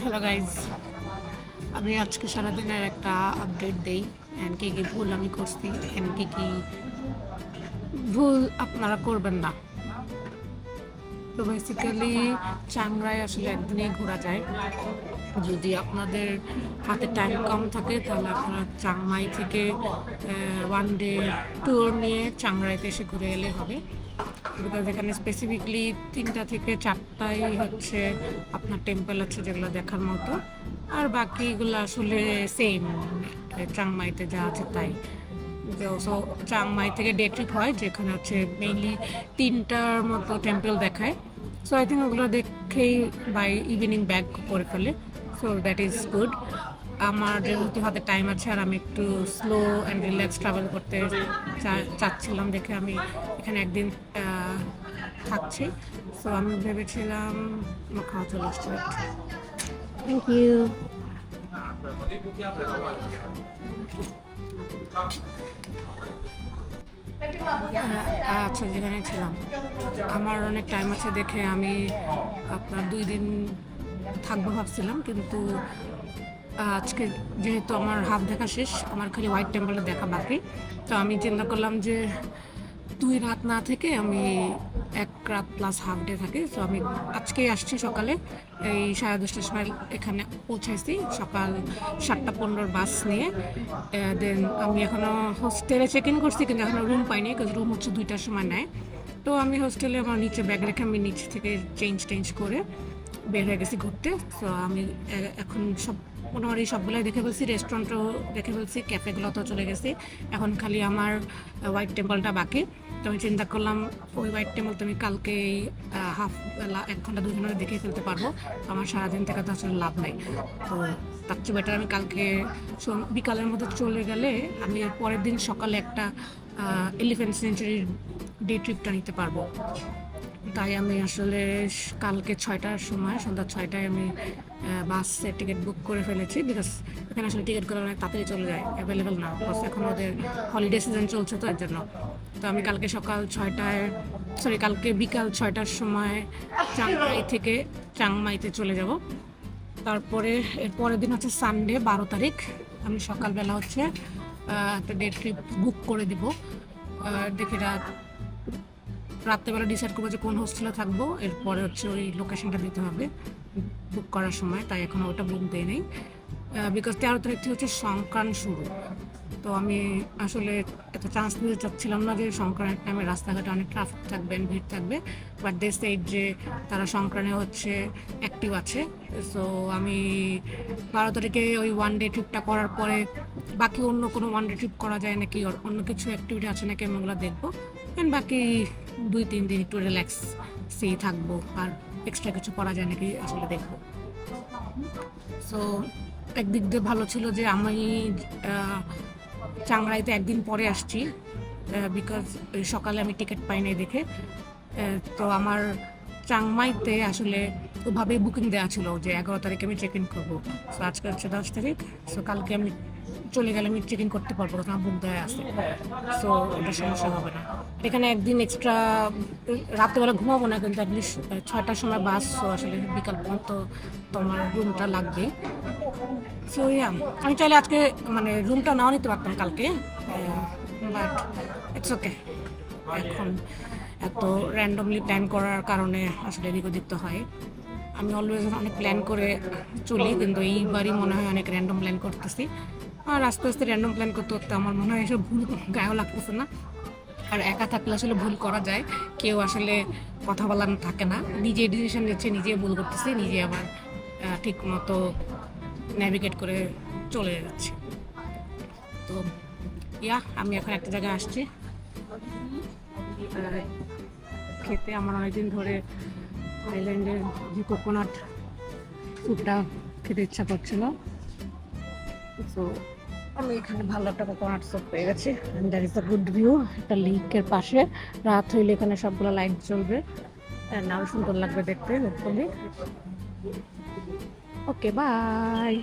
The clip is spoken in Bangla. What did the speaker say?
হ্যালো গাইজ, আমি আজকে সারাদিনের একটা আপডেট দেই। অ্যান্ড কী কী ভুল আমি করছি, অ্যান্ড কী কী ভুল আপনারা করবেন না। তো বেসিক্যালি চাংরাই আসলে একদিনেই ঘোরা যায়। যদি আপনাদের হাতে টাইম কম থাকে তাহলে আপনারা চাংমাই থেকে ওয়ান ডে ট্যুর নিয়ে চাংরাইতে এসে ঘুরে এলে হবে। বিকজ এখানে স্পেসিফিকলি 3টা থেকে 4টাই হচ্ছে আপনার টেম্পল আছে যেগুলো দেখার মতো, আর বাকিগুলো আসলে সেম চাংমাইতে যা আছে তাই। সো চাংমাই থেকে ডে ট্রিপ হয় যেখানে হচ্ছে মেইনলি 3টার মতো টেম্পল দেখায়। সো আই থিঙ্ক ওগুলো দেখেই বাই ইভিনিং ব্যাক করে ফেলে। So that is good. আমার যেহেতু হাতে টাইম আছে আর আমি একটু স্লো অ্যান্ড রিল্যাক্স ট্রাভেল করতে চাচ্ছিলাম দেখে আমি এখানে একদিন থাকছি। সো আমি ভেবেছিলাম আমার খাওয়া চলে আসছে। Thank you. আচ্ছা, যেখানে ছিলাম আমার অনেক টাইম আছে দেখে আমি আপনার 2 দিন থাকবো ভাবছিলাম, কিন্তু আজকে যেহেতু আমার হাফ দেখা শেষ, আমার খালি হোয়াইট টেম্পলে দেখা বাকি। তো আমি চিন্তা করলাম যে 2 রাত না থেকে আমি 1 রাত প্লাস হাফ ডে থাকি। তো আমি আজকেই আসছি সকালে, এই 10:30টার সময় এখানে পৌঁছাইছি, সকাল 7:15 বাস নিয়ে। দেন আমি এখনও হোস্টেলে চেক ইন করছি, কিন্তু এখনও রুম পাইনি, কারণ রুম হচ্ছে 2টার সময় নেয়। তো আমি হোস্টেলে আমার নিচে ব্যাগ রেখে আমি নিচ থেকে চেঞ্জ করে বের হয়ে গেছি ঘুরতে। তো আমি এখন মোটামুটি সবগুলোই দেখে ফেলছি, রেস্টুরেন্টও দেখে ফেলছি, ক্যাফেগুলোতেও চলে গেছি। এখন খালি আমার হোয়াইট টেম্পলটা বাকি। তো আমি চিন্তা করলাম ওই হোয়াইট টেম্পল তো আমি কালকে হাফ বেলা 1 ঘন্টা 2 ঘন্টা দেখে ফেলতে পারবো। আমার সারাদিন থেকে তো আসলে লাভ নাই। তো তার চেয়ে বেটার আমি কালকে বিকালের মধ্যে চলে গেলে আমি এর পরের দিন সকালে একটা এলিফ্যান্ট সেঞ্চুরির ডে ট্রিপটা নিতে পারবো। তাই আমি আসলে কালকে 6টার সময়, সন্ধ্যা 6টায় আমি বাসের টিকিট বুক করে ফেলেছি। বিকজ এখানে আসলে টিকিটগুলো অনেক তাড়াতাড়ি চলে যায়, অ্যাভেলেবেল না, বিকজ এখন ওদের হলিডে সিজন চলছে, তো এর জন্য। তো আমি কালকে কালকে বিকাল 6টার সময় চাংমাই থেকে চাংমাইতে চলে যাব। তারপরে এর পরের দিন হচ্ছে সানডে 12 তারিখ। আমি সকালবেলা হচ্ছে একটা ডে ট্রিপ বুক করে দিব। দেখি রাত্রেবেলা ডিসাইড করবো যে কোন হোস্টেলে থাকবো, এরপরে হচ্ছে ওই লোকেশনটা দিতে হবে বুক করার সময়। তাই এখন ওটা বুক দিয়ে নেই, বিকজ 13 তারিখ থেকে হচ্ছে সংক্রান্ত শুরু। তো আমি আসলে এত চান্স নিতে চাচ্ছিলাম না যে সংক্রান্তের টাইমে রাস্তাঘাটে অনেক ট্রাফিক থাকবে, ভিড় থাকবে। বাট দে সেড যে তারা সংক্রান্তে হচ্ছে অ্যাক্টিভ আছে। সো আমি 12 তারিখে ওই ওয়ান ডে ট্রিপটা করার পরে বাকি অন্য কোনো ওয়ান ডে ট্রিপ করা যায় নাকি, অন্য কিছু অ্যাক্টিভিটি আছে নাকি, আমি ওগুলো দেখবো। অ্যান্ড বাকি 2-3 দিন একটু রিল্যাক্সেই থাকবো, আর এক্সট্রা কিছু করা যায় নাকি আসলে দেখবো। সো একদিক দিয়ে ভালো ছিল যে আমি চাংরাইতে একদিন পরে আসছি, বিকজ সকালে আমি টিকিট পাই নাই দেখে। তো আমার চাংমাইতে আসলে ওভাবেই বুকিং দেওয়া ছিল যে 11 তারিখে আমি চেক ইন করবো। সো আজকে হচ্ছে 10 তারিখ। সো কালকে আমি চলে গেলে আমি চেক ইন করতে পারবো, কারণ আমার বুক দেওয়া আছে। সো ওটা সমস্যা হবে না। এখানে একদিন এক্সট্রা রাত্রেবেলা ঘুমাবো না, কিন্তু অ্যাটলিস্ট 6টার সময় বাস। সো আসলে বিকাল পর্যন্ত তোমার রুমটা লাগবে। সো আমি চাইলে আজকে মানে রুমটা নাও নিতে পারতাম কালকে, বাট ইটস ওকে। এখন এত র্যান্ডমলি প্ল্যান করার কারণে আসলে এদিক ওদিক তো হয়। আমি অলওয়েজ অনেক প্ল্যান করে চলি, কিন্তু এইবারই মনে হয় অনেক র্যান্ডম প্ল্যান করতেছি। আর আস্তে আস্তে র্যান্ডম প্ল্যান করতে করতে আমার মনে হয় এসব ভুল গায়েও লাগতেছে না। আর একা থাকলে আসলে ভুল করা যায়, কেউ আসলে কথা বলার থাকে না, নিজে ডিসিশন নিচ্ছে, নিজে ভুল করতেছে, নিজে আবার ঠিক মতো ন্যাভিগেট করে চলে যাচ্ছে। তো আমি এখন একটা জায়গায় আসছি খেতে। আমার অনেকদিন ধরে থাইল্যান্ডের যে কোকোনাট স্যুপটা খেতে ইচ্ছা করছিল। সো আমি এখানে ভালো একটা কোকোনাট স্যুপ পেয়ে গেছি। That is a good view, একটা লেকের পাশে। রাত হইলে এখানে সবগুলো লাইট জ্বলবে, নাও সুন্দর লাগবে দেখতে। হোপফুলি। Okay, by.